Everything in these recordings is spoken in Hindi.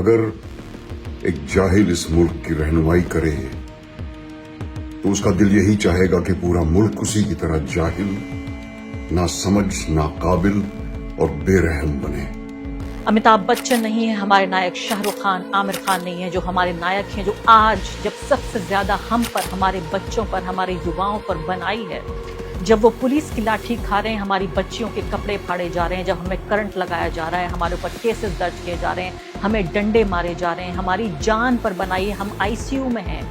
अगर एक जाहिल इस मुल्क की रहनुमाई करे तो उसका दिल यही चाहेगा कि पूरा मुल्क उसी की तरह जाहिल, ना समझ, ना काबिल और बेरहम बने। अमिताभ बच्चन नहीं है हमारे नायक, शाहरुख खान, आमिर खान नहीं है जो हमारे नायक हैं, जो आज जब सबसे ज्यादा हम पर, हमारे बच्चों पर, हमारे युवाओं पर बनाई है। जब वो पुलिस की लाठी खा रहे हैं, हमारी बच्चियों के कपड़े फाड़े जा रहे हैं, जब हमें करंट लगाया जा रहा है, हमारे ऊपर केसेस दर्ज किए जा रहे हैं, हमें डंडे मारे जा रहे हैं, हमारी जान पर बनाई है, हम आईसीयू में हैं,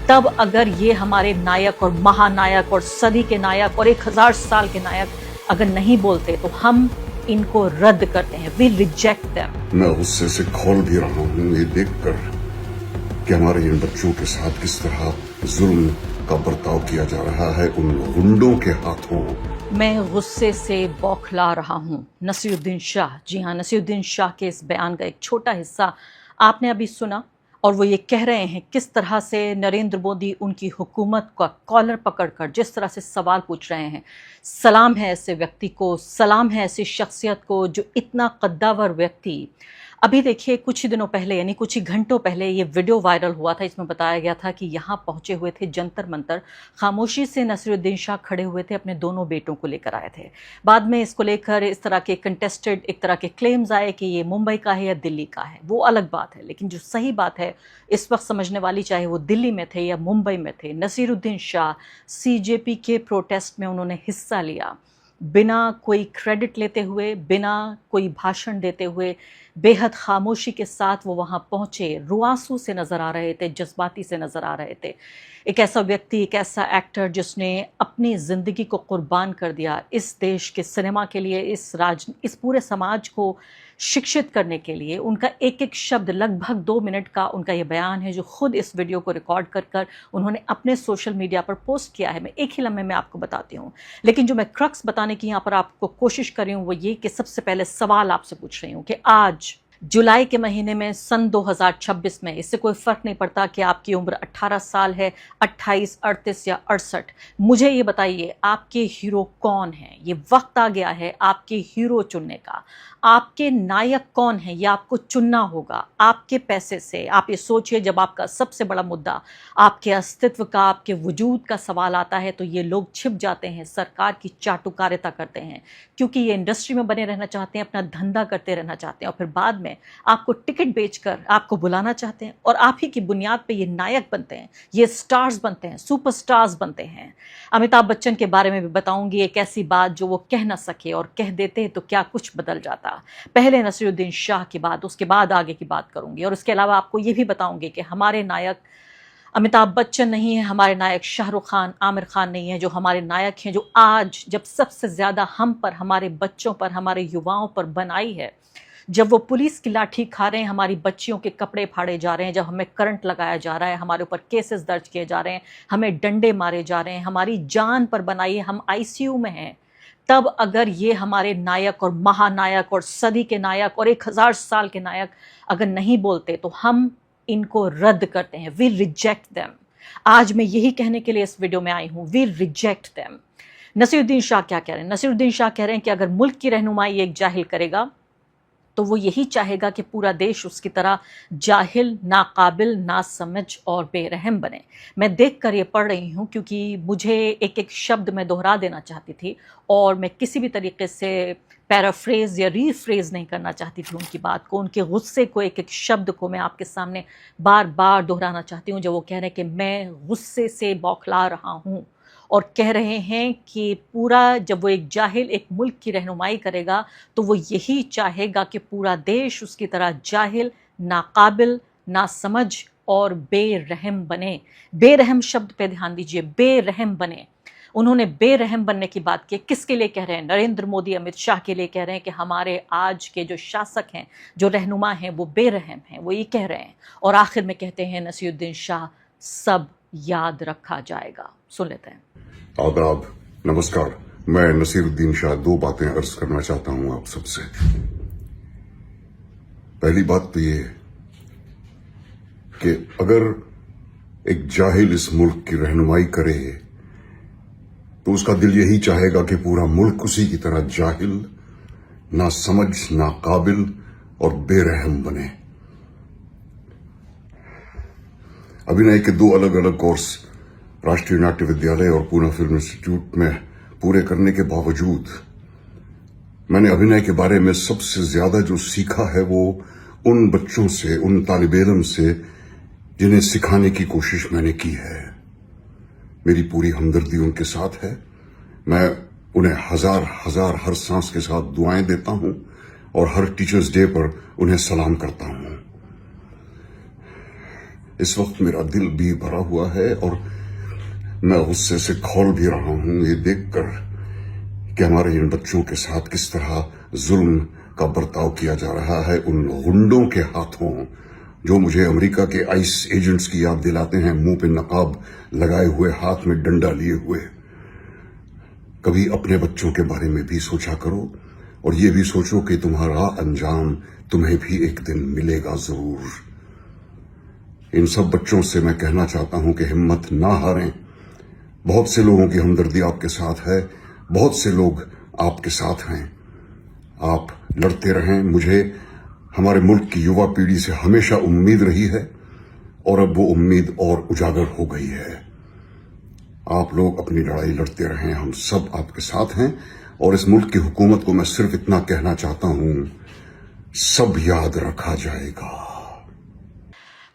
तब अगर ये हमारे नायक और महानायक और सदी के नायक और 1000 साल के नायक अगर नहीं बोलते तो हम इनको रद्द करते हैं। We reject them. मैं गुस्से से खौल भी रहा हूँ ये देखकर कि हमारे इन बच्चों के साथ किस तरह जुल्म का बर्ताव किया जा रहा है उन गुंडों के हाथों। मैं गुस्से से बौखला रहा हूँ। नसीरुद्दीन शाह, जी हाँ, नसीरुद्दीन शाह के इस बयान का एक छोटा हिस्सा आपने अभी सुना, और वो ये कह रहे हैं किस तरह से नरेंद्र मोदी उनकी हुकूमत का कॉलर पकड़कर जिस तरह से सवाल पूछ रहे हैं। सलाम है ऐसे व्यक्ति को, सलाम है ऐसी शख्सियत को जो इतना कद्दावर व्यक्ति। अभी देखिए, कुछ ही दिनों पहले यानी कुछ ही घंटों पहले ये वीडियो वायरल हुआ था। इसमें बताया गया था कि यहाँ पहुंचे हुए थे जंतर मंतर, खामोशी से नसीरुद्दीन शाह खड़े हुए थे, अपने दोनों बेटों को लेकर आए थे। बाद में इसको लेकर इस तरह के कंटेस्टेड एक तरह के क्लेम्स आए कि ये मुंबई का है या दिल्ली का है, वो अलग बात है। लेकिन जो सही बात है इस वक्त समझने वाली, चाहे वो दिल्ली में थे या मुंबई में थे, नसीरुद्दीन शाह सीजेपी के प्रोटेस्ट में उन्होंने हिस्सा लिया, बिना कोई क्रेडिट लेते हुए, बिना कोई भाषण देते हुए, बेहद खामोशी के साथ वो वहाँ पहुँचे। रुआंसू से नज़र आ रहे थे, जज्बाती से नज़र आ रहे थे। एक ऐसा व्यक्ति, एक ऐसा एक्टर जिसने अपनी ज़िंदगी को कुर्बान कर दिया इस देश के सिनेमा के लिए, इस पूरे समाज को शिक्षित करने के लिए। उनका एक एक शब्द, लगभग 2 मिनट का उनका ये बयान है जो खुद इस वीडियो को रिकॉर्ड कर उन्होंने अपने सोशल मीडिया पर पोस्ट किया है। मैं एक ही लम्हे में आपको बताती हूँ, लेकिन जो मैं क्रक्स बताने की यहाँ पर आपको कोशिश कर रही हूँ वो ये कि सबसे पहले सवाल आपसे पूछ रही हूँ कि आज जुलाई के महीने में सन 2026 में, इससे कोई फ़र्क नहीं पड़ता कि आपकी उम्र 18 साल है, 28, 38 या 68, मुझे ये बताइए आपके हीरो कौन हैं। ये वक्त आ गया है आपके हीरो चुनने का। आपके नायक कौन है ये आपको चुनना होगा आपके पैसे से। आप ये सोचिए, जब आपका सबसे बड़ा मुद्दा आपके अस्तित्व का, आपके वजूद का सवाल आता है तो ये लोग छिप जाते हैं, सरकार की चाटुकारिता करते हैं, क्योंकि ये इंडस्ट्री में बने रहना चाहते हैं, अपना धंधा करते रहना चाहते हैं, और फिर बाद में आपको टिकट बेचकर आपको बुलाना चाहते हैं, और आप ही की बुनियाद पे ये नायक बनते हैं, ये स्टार्स बनते हैं, सुपरस्टार्स बनते हैं। अमिताभ बच्चन के बारे में भी बताऊंगी एक ऐसी बात जो वो कह ना सके, और कह देते तो क्या कुछ बदल जाता। पहले नसीरुद्दीन शाह की बात, उसके बाद आगे की बात करूंगी, और उसके अलावा आपको ये भी बताऊंगी कि हमारे नायक अमिताभ बच्चन नहीं है हमारे नायक, शाहरुख खान, आमिर खान नहीं है जो हमारे नायक हैं, जो आज जब सबसे ज्यादा हम पर, हमारे बच्चों पर, हमारे युवाओं पर बनाई है। जब वो पुलिस की लाठी खा रहे हैं, हमारी बच्चियों के कपड़े फाड़े जा रहे हैं, जब हमें करंट लगाया जा रहा है, हमारे ऊपर केसेस दर्ज किए जा रहे हैं, हमें डंडे मारे जा रहे हैं, हमारी जान पर बनाई है, हम आईसीयू में हैं, तब अगर ये हमारे नायक और महानायक और सदी के नायक और 1000 साल के नायक अगर नहीं बोलते तो हम इनको रद्द करते हैं। We reject them. आज मैं यही कहने के लिए इस वीडियो में आई हूं, we reject them. Naseeruddin Shah क्या कह रहे हैं? नसीरुद्दीन शाह कह रहे हैं कि अगर मुल्क की रहनुमाई एक जाहिल करेगा तो वो यही चाहेगा कि पूरा देश उसकी तरह जाहिल, नाकाबिल, नासमझ और बेरहम बने। मैं देखकर ये पढ़ रही हूँ क्योंकि मुझे एक एक शब्द मैं दोहरा देना चाहती थी, और मैं किसी भी तरीके से पैराफ्रेज या रीफ्रेज नहीं करना चाहती थी उनकी बात को, उनके गुस्से को, एक एक शब्द को मैं आपके सामने बार बार दोहराना चाहती हूँ। जब वो कह रहे हैं कि मैं गुस्से से बौखला रहा हूँ, और कह रहे हैं कि पूरा, जब वो एक जाहिल एक मुल्क की रहनुमाई करेगा तो वो यही चाहेगा कि पूरा देश उसकी तरह जाहिल, नाकाबिल, नासमझ और बेरहम बने। बेरहम शब्द पे ध्यान दीजिए, बेरहम बने। उन्होंने बेरहम बनने की बात की। किसके लिए कह रहे हैं? नरेंद्र मोदी, अमित शाह के लिए कह रहे हैं कि हमारे आज के जो शासक हैं, जो रहनुमा हैं, वो बेरहम हैं, वो ये कह रहे हैं। और आखिर में कहते हैं नसीरुद्दीन शाह, सब याद रखा जाएगा। सुन लेते हैं। आदाब, नमस्कार। मैं नसीरुद्दीन शाह 2 बातें अर्ज करना चाहता हूं आप सबसे। पहली बात तो ये कि अगर एक जाहिल इस मुल्क की रहनुमाई करे तो उसका दिल यही चाहेगा कि पूरा मुल्क उसी की तरह जाहिल, ना समझ, ना काबिल और बेरहम बने। अभिनय के 2 अलग अलग कोर्स राष्ट्रीय नाट्य विद्यालय और पूना फिल्म इंस्टीट्यूट में पूरे करने के बावजूद मैंने अभिनय के बारे में सबसे ज्यादा जो सीखा है वो उन बच्चों से, उन तालिबे इल्म से जिन्हें सिखाने की कोशिश मैंने की है। मेरी पूरी हमदर्दी उनके साथ है। मैं उन्हें हजार हजार हर सांस के साथ दुआएं देता हूं और हर टीचर्स डे पर उन्हें सलाम करता हूं। इस वक्त मेरा दिल भी भरा हुआ है और मैं गुस्से से खौल भी रहा हूं ये देखकर कि हमारे इन बच्चों के साथ किस तरह जुल्म का बर्ताव किया जा रहा है उन गुंडों के हाथों जो मुझे अमेरिका के आइस एजेंट्स की याद दिलाते हैं, मुंह पे नकाब लगाए हुए, हाथ में डंडा लिए हुए। कभी अपने बच्चों के बारे में भी सोचा करो और ये भी सोचो कि तुम्हारा अंजाम तुम्हें भी एक दिन मिलेगा जरूर। इन सब बच्चों से मैं कहना चाहता हूं कि हिम्मत ना हारें। बहुत से लोगों की हमदर्दी आपके साथ है, बहुत से लोग आपके साथ हैं। आप लड़ते रहें। मुझे हमारे मुल्क की युवा पीढ़ी से हमेशा उम्मीद रही है और अब वो उम्मीद और उजागर हो गई है। आप लोग अपनी लड़ाई लड़ते रहें, हम सब आपके साथ हैं। और इस मुल्क की हुकूमत को मैं सिर्फ इतना कहना चाहता हूं, सब याद रखा जाएगा।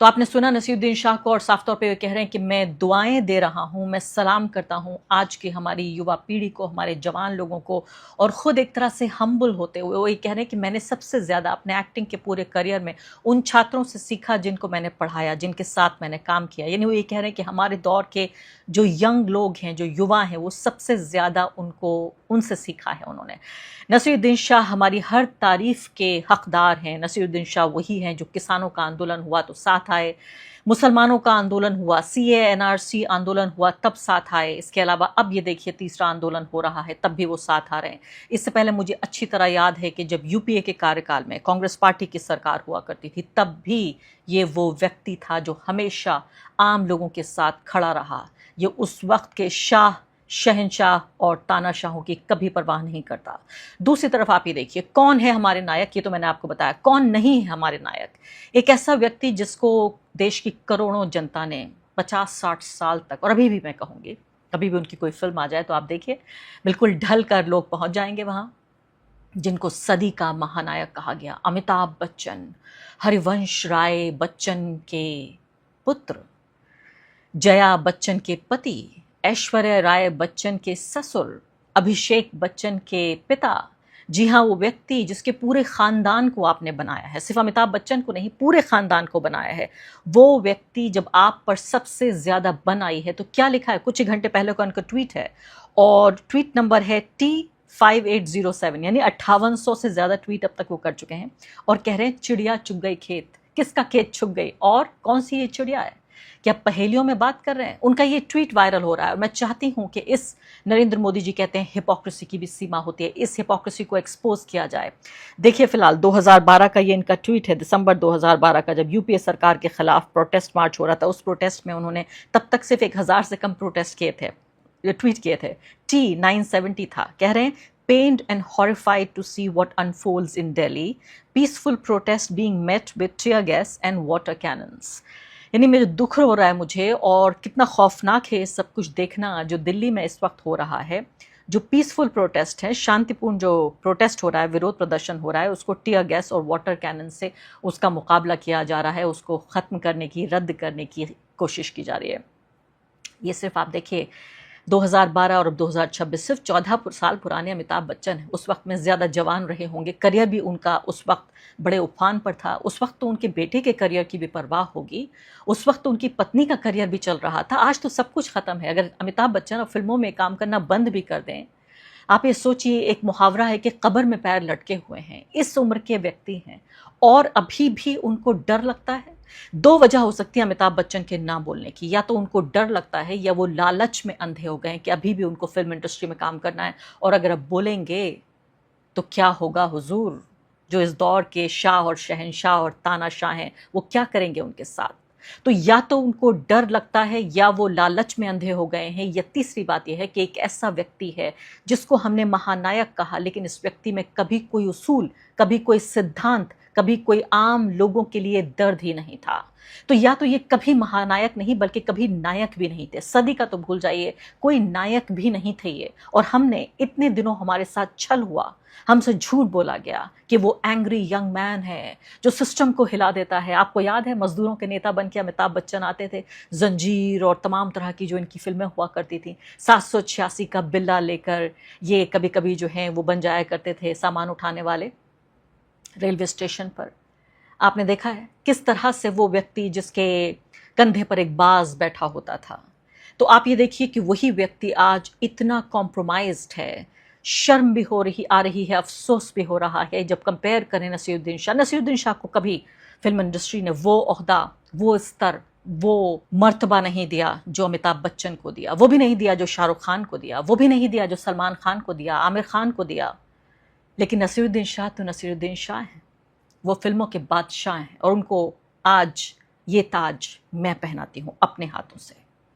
तो आपने सुना नसीरुद्दीन शाह को, और साफ तौर पे वे कह रहे हैं कि मैं दुआएं दे रहा हूं, मैं सलाम करता हूं आज की हमारी युवा पीढ़ी को, हमारे जवान लोगों को, और ख़ुद एक तरह से हम्बल होते हुए वो ये कह रहे हैं कि मैंने सबसे ज़्यादा अपने एक्टिंग के पूरे करियर में उन छात्रों से सीखा जिनको मैंने पढ़ाया, जिनके साथ मैंने काम किया। यानी वो ये कह रहे हैं कि हमारे दौर के जो यंग लोग हैं, जो युवा हैं, वो सबसे ज़्यादा उनसे सीखा है उन्होंने। नसीरुद्दीन शाह हमारी हर तारीफ़ के हकदार हैं। नसीरुद्दीन शाह वही हैं जो किसानों का आंदोलन हुआ तो साथ आए, मुसलमानों का आंदोलन हुआ, CAA NRC आंदोलन हुआ तब साथ आए। इसके अलावा अब ये देखिए तीसरा आंदोलन हो रहा है, तब भी वो साथ आ रहे हैं। इससे पहले मुझे अच्छी तरह याद है कि जब UPA के कार्यकाल में कांग्रेस पार्टी की सरकार हुआ करती थी, तब भी ये वो व्यक्ति था जो हमेशा आम लोगों के साथ खड़ा रहा। ये उस वक्त के शहंशाह और तानाशाहों की कभी परवाह नहीं करता। दूसरी तरफ आप ये देखिए कौन है हमारे नायक, ये तो मैंने आपको बताया। कौन नहीं है हमारे नायक? एक ऐसा व्यक्ति जिसको देश की करोड़ों जनता ने 50-60 साल तक, और अभी भी मैं कहूँगी, कभी भी उनकी कोई फिल्म आ जाए तो आप देखिए बिल्कुल ढल कर लोग पहुँच जाएंगे वहाँ, जिनको सदी का महानायक कहा गया। अमिताभ बच्चन, हरिवंश राय बच्चन के पुत्र, जया बच्चन के पति, ऐश्वर्या राय बच्चन के ससुर, अभिषेक बच्चन के पिता। जी हाँ, वो व्यक्ति जिसके पूरे खानदान को आपने बनाया है, सिर्फ अमिताभ बच्चन को नहीं, पूरे खानदान को बनाया है। वो व्यक्ति जब आप पर सबसे ज्यादा बन आई है तो क्या लिखा है? कुछ ही घंटे पहले का उनका ट्वीट है और ट्वीट नंबर है T5807, यानी 5800 से ज्यादा ट्वीट अब तक वो कर चुके हैं और कह रहे हैं चिड़िया चुग गई खेत। किसका खेत चुग गई और कौन सी ये चिड़िया है? क्या पहेलियों में बात कर रहे हैं? उनका ये ट्वीट वायरल हो रहा है और मैं चाहती हूं कि इस नरेंद्र मोदी जी कहते हैं हिपोक्रेसी की भी सीमा होती है, इस हिपोक्रेसी को एक्सपोज किया जाए। देखिए फिलहाल 2012 का ये इनका ट्वीट है, दिसंबर 2012 का, जब UPA सरकार के खिलाफ प्रोटेस्ट मार्च हो रहा था। उस प्रोटेस्ट में उन्होंने तब तक सिर्फ 1000 से कम प्रोटेस्ट किए थे, ट्वीट किए थे। T970 था। कह रहे हैं pained and horrified to see what unfolds in Delhi, peaceful protest being met with tear gas and water cannons। यानी मेरे दुख हो रहा है मुझे, और कितना खौफनाक है सब कुछ देखना जो दिल्ली में इस वक्त हो रहा है। जो पीसफुल प्रोटेस्ट है, शांतिपूर्ण जो प्रोटेस्ट हो रहा है, विरोध प्रदर्शन हो रहा है, उसको टीयर गैस और वाटर कैनन से उसका मुकाबला किया जा रहा है, उसको ख़त्म करने की, रद्द करने की कोशिश की जा रही है। ये सिर्फ आप देखिए 2012 और अब 2026, सिर्फ 14 साल पुराने अमिताभ बच्चन हैं। उस वक्त में ज़्यादा जवान रहे होंगे, करियर भी उनका उस वक्त बड़े उफान पर था। उस वक्त तो उनके बेटे के करियर की भी परवाह होगी, उस वक्त तो उनकी पत्नी का करियर भी चल रहा था। आज तो सब कुछ ख़त्म है। अगर अमिताभ बच्चन अब फिल्मों में काम करना बंद भी कर दें, आप ये सोचिए, एक मुहावरा है कि कब्र में पैर लटके हुए हैं, इस उम्र के व्यक्ति हैं और अभी भी उनको डर लगता है। 2 वजह हो सकती है अमिताभ बच्चन के ना बोलने की, या तो उनको डर लगता है या वो लालच में अंधे हो गए हैं कि अभी भी उनको फिल्म इंडस्ट्री में काम करना है, और अगर अब बोलेंगे तो क्या होगा हुजूर, जो इस दौर के शाह और शहंशाह और तानाशाह हैं वो क्या करेंगे उनके साथ। तो या तो उनको डर लगता है या वो लालच में अंधे हो गए हैं, या तीसरी बात यह है कि एक ऐसा व्यक्ति है जिसको हमने महानायक कहा, लेकिन इस व्यक्ति में कभी कोई उसूल, कभी कोई सिद्धांत, कभी कोई आम लोगों के लिए दर्द ही नहीं था। तो या तो ये कभी महानायक नहीं बल्कि कभी नायक भी नहीं थे। सदी का तो भूल जाइए, कोई नायक भी नहीं थे ये। और हमने इतने दिनों हमारे साथ छल हुआ, हमसे झूठ बोला गया कि वो एंग्री यंग मैन है जो सिस्टम को हिला देता है। आपको याद है मजदूरों के नेता बन के अमिताभ बच्चन आते थे, जंजीर और तमाम तरह की जो इनकी फिल्में हुआ करती थी, 786 का बिल्ला लेकर ये कभी कभी जो हैं वो बन जाया करते थे सामान उठाने वाले रेलवे स्टेशन पर। आपने देखा है किस तरह से वो व्यक्ति जिसके कंधे पर एक बाज बैठा होता था, तो आप ये देखिए कि वही व्यक्ति आज इतना कॉम्प्रोमाइज्ड है। शर्म भी आ रही है, अफसोस भी हो रहा है जब कंपेयर करें नसीरुद्दीन शाह को कभी फिल्म इंडस्ट्री ने वो ओहदा, वो स्तर, वो मर्तबा नहीं दिया जो अमिताभ बच्चन को दिया, वो भी नहीं दिया जो शाहरुख खान को दिया, वो भी नहीं दिया जो सलमान खान को दिया, आमिर खान को दिया। लेकिन नसीरुद्दीन शाह तो नसीरुद्दीन शाह हैं, वो फिल्मों के बादशाह हैं और उनको आज ये ताज मैं पहनाती हूँ अपने हाथों से,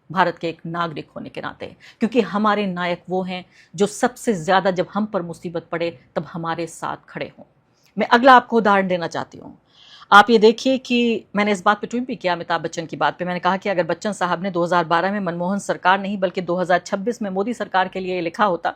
भारत के एक नागरिक होने के नाते, क्योंकि हमारे नायक वो हैं जो सबसे ज़्यादा जब हम पर मुसीबत पड़े तब हमारे साथ खड़े हों। मैं अगला आपको उदाहरण देना चाहती हूँ। आप ये देखिए कि मैंने इस बात पे ट्वीट भी किया अमिताभ बच्चन की बात पे। मैंने कहा कि अगर बच्चन साहब ने 2012 में मनमोहन सरकार नहीं बल्कि 2026 में मोदी सरकार के लिए लिखा होता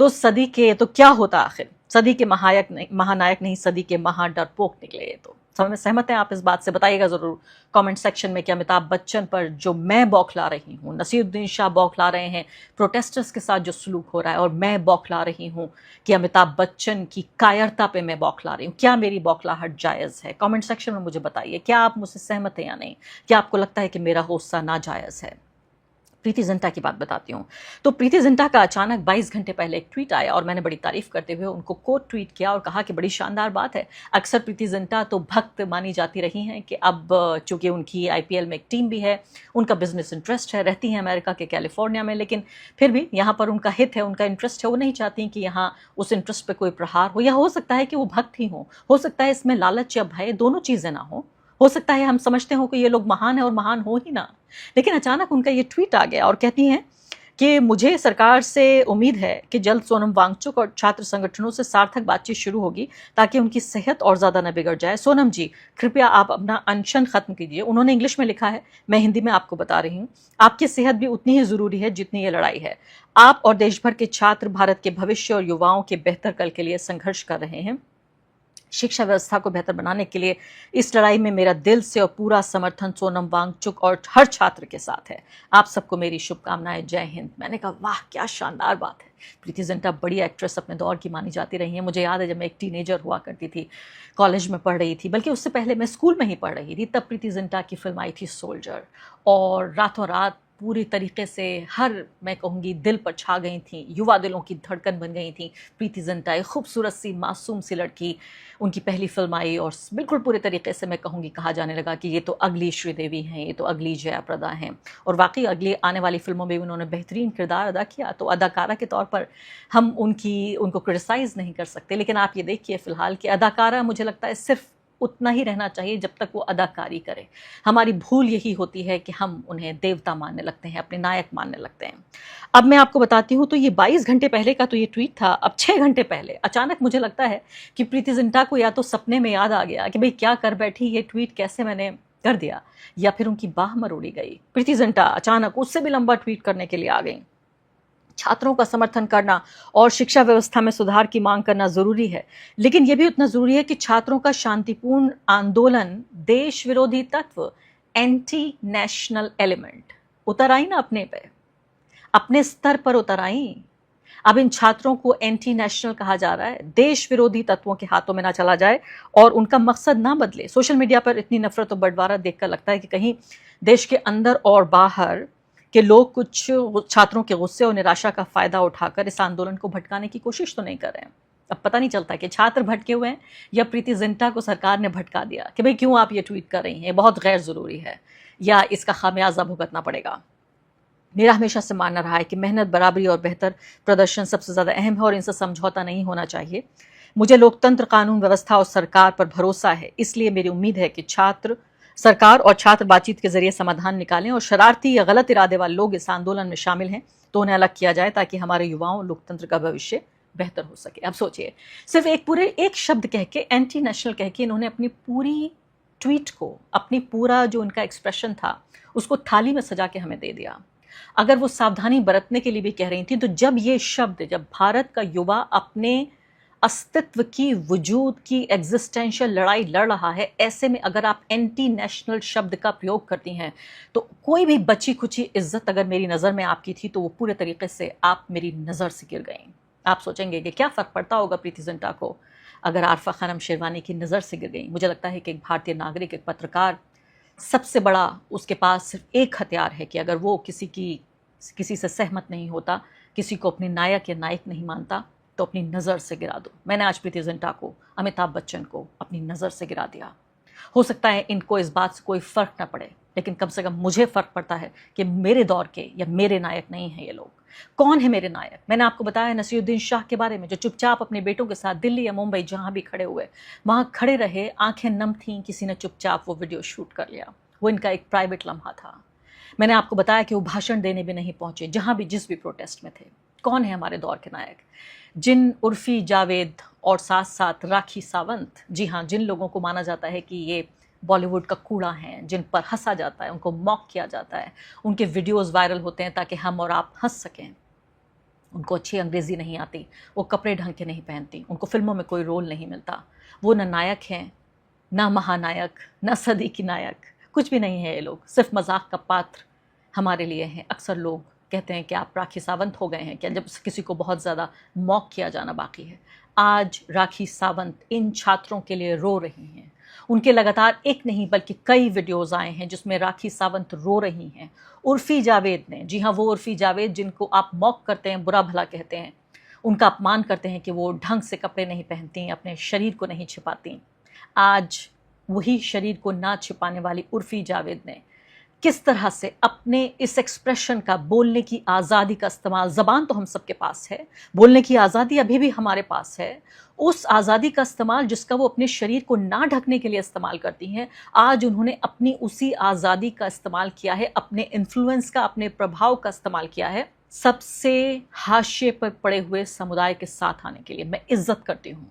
तो सदी के तो क्या होता, आखिर सदी के महानायक नहीं सदी के महाडरपोक निकले। तो सहमत हैं आप इस बात से? बताइएगा ज़रूर कमेंट सेक्शन में कि अमिताभ बच्चन पर जो मैं बौखला रही हूँ, नसीरुद्दीन शाह बौखला रहे हैं प्रोटेस्टर्स के साथ जो सलूक हो रहा है, और मैं बौखला रही हूँ कि अमिताभ बच्चन की कायरता पे मैं बौखला रही हूँ। क्या मेरी बौखलाहट जायज़ है? कमेंट सेक्शन में मुझे बताइए, क्या आप मुझसे सहमत हैं या नहीं? क्या आपको लगता है कि मेरा गुस्सा नाजायज़ है? प्रीति जिंटा की बात बताती हूँ। तो प्रीति जिंटा का अचानक 22 घंटे पहले एक ट्वीट आया और मैंने बड़ी तारीफ करते हुए उनको कोट ट्वीट किया और कहा कि बड़ी शानदार बात है। अक्सर प्रीति जिंटा तो भक्त मानी जाती रही हैं कि अब चूंकि उनकी आईपीएल में एक टीम भी है, उनका बिजनेस इंटरेस्ट है, रहती हैं अमेरिका के कैलिफोर्निया में, लेकिन फिर भी यहाँ पर उनका हित है, उनका इंटरेस्ट है, वो नहीं चाहती कि यहाँ उस इंटरेस्ट पर कोई प्रहार हो, या हो सकता है कि वो भक्त ही हो सकता है इसमें लालच या भय दोनों चीज़ें ना हो सकता है हम समझते हो कि ये लोग महान है और महान हो ही ना। लेकिन अचानक उनका ये ट्वीट आ गया और कहती हैं कि मुझे सरकार से उम्मीद है कि जल्द सोनम वांगचुक और छात्र संगठनों से सार्थक बातचीत शुरू होगी ताकि उनकी सेहत और ज़्यादा न बिगड़ जाए। सोनम जी, कृपया आप अपना अनशन खत्म कीजिए। उन्होंने इंग्लिश में लिखा है, मैं हिंदी में आपको बता रही हूँ। आपकी सेहत भी उतनी ही ज़रूरी है जितनी ये लड़ाई है। आप और देश भर के छात्र भारत के भविष्य और युवाओं के बेहतर कल के लिए संघर्ष कर रहे हैं। शिक्षा व्यवस्था को बेहतर बनाने के लिए इस लड़ाई में मेरा दिल से और पूरा समर्थन सोनम वांगचुक और हर छात्र के साथ है। आप सबको मेरी शुभकामनाएं। जय हिंद। मैंने कहा वाह क्या शानदार बात है। प्रीति जिंटा बड़ी एक्ट्रेस अपने दौर की मानी जाती रही है। मुझे याद है जब मैं एक टीनेजर हुआ करती थी, कॉलेज में पढ़ रही थी, बल्कि उससे पहले मैं स्कूल में ही पढ़ रही थी, तब प्रीति जिंटा की फिल्म आई थी सोल्जर, और रातों रात पूरी तरीके से मैं कहूँगी दिल पर छा गई थी, युवा दिलों की धड़कन बन गई थी। प्रीति जिंटा एक खूबसूरत सी मासूम सी लड़की, उनकी पहली फिल्म आई और बिल्कुल पूरे तरीके से मैं कहूँगी कहा जाने लगा कि ये तो अगली श्रीदेवी हैं, ये तो अगली जयाप्रदा हैं, और वाकई अगली आने वाली फिल्मों में भी उन्होंने बेहतरीन किरदार अदा किया। तो अदाकारा के तौर पर हम उनको क्रिटिसाइज़ नहीं कर सकते, लेकिन आप ये देखिए फ़िलहाल कि अदाकारा मुझे लगता है सिर्फ उतना ही रहना चाहिए जब तक वो अदाकारी करे। हमारी भूल यही होती है कि हम उन्हें देवता मानने लगते हैं, अपने नायक मानने लगते हैं। अब मैं आपको बताती हूँ, तो ये 22 घंटे पहले का तो ये ट्वीट था। अब 6 घंटे पहले अचानक मुझे लगता है कि प्रीति जिंटा को या तो सपने में याद आ गया कि भाई क्या कर बैठी, ये ट्वीट कैसे मैंने कर दिया, या फिर उनकी बाह मरोड़ी गई। प्रीति जिंटा अचानक उससे भी लंबा ट्वीट करने के लिए आ गई। छात्रों का समर्थन करना और शिक्षा व्यवस्था में सुधार की मांग करना जरूरी है, लेकिन यह भी उतना जरूरी है कि छात्रों का शांतिपूर्ण आंदोलन देश विरोधी तत्व, एंटी नेशनल एलिमेंट उतर आई ना अपने स्तर पर उतर आई। अब इन छात्रों को एंटी नेशनल कहा जा रहा है, देश विरोधी तत्वों के हाथों में ना चला जाए और उनका मकसद ना बदले। सोशल मीडिया पर इतनी नफरत और बंटवारा देखकर लगता है कि कहीं देश के अंदर और बाहर कि लोग कुछ छात्रों के गुस्से और निराशा का फायदा उठाकर इस आंदोलन को भटकाने की कोशिश तो नहीं कर रहे हैं। अब पता नहीं चलता कि छात्र भटके हुए हैं या प्रीति जिंटा को सरकार ने भटका दिया कि भाई क्यों आप ये ट्वीट कर रही हैं, बहुत गैर ज़रूरी है, या इसका खामियाजा भुगतना पड़ेगा। मेरा हमेशा से मानना रहा है कि मेहनत, बराबरी और बेहतर प्रदर्शन सबसे ज़्यादा अहम है और इनसे समझौता नहीं होना चाहिए। मुझे लोकतंत्र, कानून व्यवस्था और सरकार पर भरोसा है, इसलिए मेरी उम्मीद है कि सरकार और छात्र बातचीत के जरिए समाधान निकालें और शरारती या गलत इरादे वाले लोग इस आंदोलन में शामिल हैं तो उन्हें अलग किया जाए ताकि हमारे युवाओं लोकतंत्र का भविष्य बेहतर हो सके। अब सोचिए, सिर्फ एक शब्द कह के, एंटी नेशनल कह के, इन्होंने अपनी पूरी ट्वीट को, अपनी पूरा जो उनका एक्सप्रेशन था उसको थाली में सजा के हमें दे दिया। अगर वो सावधानी बरतने के लिए भी कह रही थी, तो जब भारत का युवा अपने अस्तित्व की, वजूद की एग्जिस्टेंशियल लड़ाई लड़ रहा है, ऐसे में अगर आप एंटी नेशनल शब्द का प्रयोग करती हैं, तो कोई भी बची खुची इज्जत अगर मेरी नज़र में आपकी थी, तो वो पूरे तरीके से आप मेरी नज़र से गिर गई। आप सोचेंगे कि क्या फ़र्क पड़ता होगा प्रीति जिंटा को अगर आरफा खानम शेरवानी की नज़र से गिर गई। मुझे लगता है कि एक भारतीय नागरिक, एक पत्रकार, सबसे बड़ा उसके पास सिर्फ एक हथियार है कि अगर वो किसी से सहमत नहीं होता, किसी को अपने नायक या नायक नहीं मानता, तो अपनी नज़र से गिरा दो। मैंने आज प्रीति जिंटा को, अमिताभ बच्चन को अपनी नज़र से गिरा दिया। हो सकता है इनको इस बात से कोई फ़र्क ना पड़े, लेकिन कम से कम मुझे फ़र्क पड़ता है कि मेरे दौर के या मेरे नायक नहीं हैं ये लोग। कौन है मेरे नायक? मैंने आपको बताया नसीरुद्दीन शाह के बारे में, जो चुपचाप अपने बेटों के साथ दिल्ली या मुंबई जहाँ भी खड़े हुए, वहाँ खड़े रहे, आंखें नम थीं, किसी ने चुपचाप वो वीडियो शूट कर लिया। वो इनका एक प्राइवेट लम्हा था। मैंने आपको बताया कि वो भाषण देने भी नहीं पहुँचे, जहाँ भी जिस भी प्रोटेस्ट में थे। कौन है हमारे दौर के नायक? जिन उर्फी जावेद और साथ साथ राखी सावंत, जी हाँ, जिन लोगों को माना जाता है कि ये बॉलीवुड का कूड़ा हैं, जिन पर हंसा जाता है, उनको मॉक किया जाता है, उनके वीडियोस वायरल होते हैं ताकि हम और आप हंस सकें। उनको अच्छी अंग्रेज़ी नहीं आती, वो कपड़े ढंग के नहीं पहनती, उनको फिल्मों में कोई रोल नहीं मिलता, वो न नायक हैं, ना महानायक, ना सदी की नायक, कुछ भी नहीं है ये लोग, सिर्फ मजाक का पात्र हमारे लिए हैं। अक्सर लोग कहते हैं कि आप राखी सावंत हो गए हैं क्या, जब किसी को बहुत ज़्यादा मॉक किया जाना बाकी है। आज राखी सावंत इन छात्रों के लिए रो रही हैं। उनके लगातार एक नहीं बल्कि कई वीडियोस आए हैं जिसमें राखी सावंत रो रही हैं। उर्फी जावेद ने, जी हाँ, वो उर्फी जावेद जिनको आप मॉक करते हैं, बुरा भला कहते हैं, उनका अपमान करते हैं कि वो ढंग से कपड़े नहीं पहनती, अपने शरीर को नहीं छिपाती, आज वही शरीर को ना छिपाने वाली उर्फी जावेद ने किस तरह से अपने इस एक्सप्रेशन का, बोलने की आज़ादी का इस्तेमाल, ज़बान तो हम सबके पास है, बोलने की आज़ादी अभी भी हमारे पास है, उस आज़ादी का इस्तेमाल जिसका वो अपने शरीर को ना ढकने के लिए इस्तेमाल करती हैं, आज उन्होंने अपनी उसी आज़ादी का इस्तेमाल किया है, अपने इन्फ्लुएंस का, अपने प्रभाव का इस्तेमाल किया है सबसे हाशिए पर पड़े हुए समुदाय के साथ आने के लिए। मैं इज्जत करती हूँ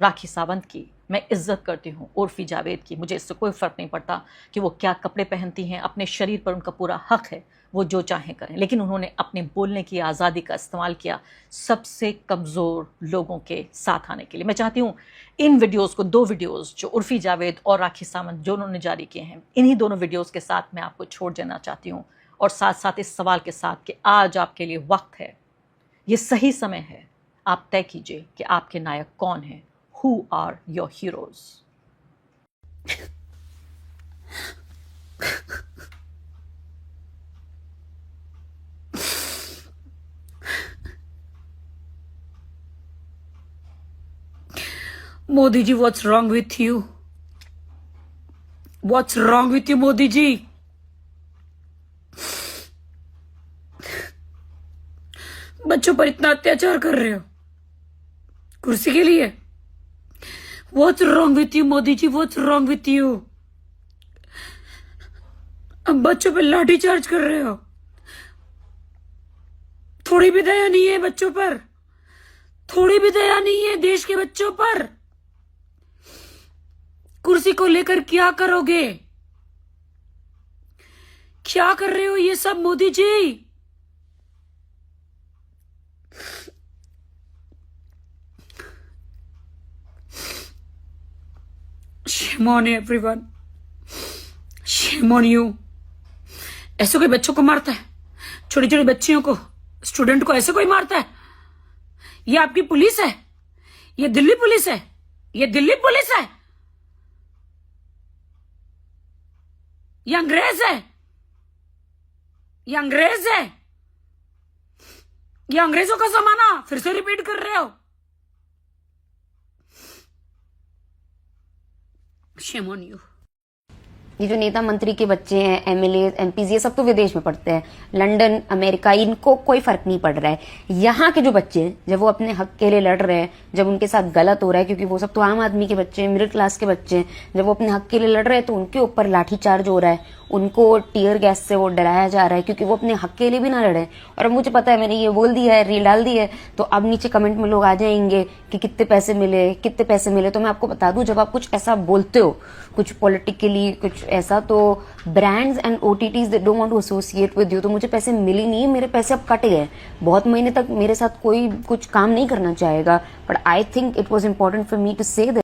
राखी सावंत की, मैं इज्जत करती हूँ उर्फी जावेद की, मुझे इससे कोई फ़र्क नहीं पड़ता कि वो क्या कपड़े पहनती हैं, अपने शरीर पर उनका पूरा हक है, वो जो चाहें करें, लेकिन उन्होंने अपने बोलने की आज़ादी का इस्तेमाल किया सबसे कमज़ोर लोगों के साथ आने के लिए। मैं चाहती हूँ इन वीडियोज़ को, 2 वीडियोज़ जो उर्फी जावेद और राखी सावंत जो उन्होंने जारी किए हैं, इन्हीं दोनों वीडियोज़ के साथ मैं आपको छोड़ देना चाहती हूँ, और साथ साथ इस सवाल के साथ कि आज आपके लिए वक्त है, ये सही समय है, आप तय कीजिए कि आपके नायक कौन हैं। Who are your heroes? Modi ji, what's wrong with you? What's wrong with you, Modi ji? बच्चों पर इतना अत्याचार कर रहे हो कुर्सी के लिए। What's wrong with you, Modi ji? What's wrong with you? अब बच्चों पर लाठी चार्ज कर रहे हो, थोड़ी भी दया नहीं है बच्चों पर, थोड़ी भी दया नहीं है देश के बच्चों पर। कुर्सी को लेकर क्या करोगे? क्या कर रहे हो ये सब Modi ji? Shame on everyone. Shame on you. ऐसे कोई बच्चों को मारता है? छोटी छोटी बच्चियों को, स्टूडेंट को ऐसे कोई मारता है? ये आपकी पुलिस है? ये दिल्ली पुलिस है? ये दिल्ली पुलिस है? ये अंग्रेज है? ये अंग्रेज है? ये अंग्रेजों का जमाना फिर से रिपीट कर रहे हो? Shame on you. ये जो नेता मंत्री के बच्चे हैं, एमएलए, एमपीज, ये सब तो विदेश में पढ़ते हैं, लंदन, अमेरिका, इनको कोई फर्क नहीं पड़ रहा है। यहाँ के जो बच्चे हैं, जब वो अपने हक के लिए लड़ रहे हैं, जब उनके साथ गलत हो रहा है, क्योंकि वो सब तो आम आदमी के बच्चे हैं, मिडिल क्लास के बच्चे हैं, जब वो अपने हक के लिए लड़ रहे हैं तो उनके ऊपर लाठीचार्ज हो रहा है, उनको टीयर गैस से वो डराया जा रहा है क्योंकि वो अपने हक के लिए भी ना लड़े। और अब मुझे पता है मैंने ये बोल दिया है, रील डाल दी है, तो अब नीचे कमेंट में लोग आ जाएंगे कि कितने पैसे मिले, कितने पैसे मिले। तो मैं आपको बता दूं, जब आप कुछ ऐसा बोलते हो, कुछ पॉलिटिकली कुछ ऐसा, तो brands and OTTs they don't want to associate with you. तो मुझे पैसे मिले नहीं, मेरे पैसे अब कट गए। बहुत महीने तक मेरे साथ कोई कुछ काम नहीं करना चाहेगा, but I think it was important for me to say that.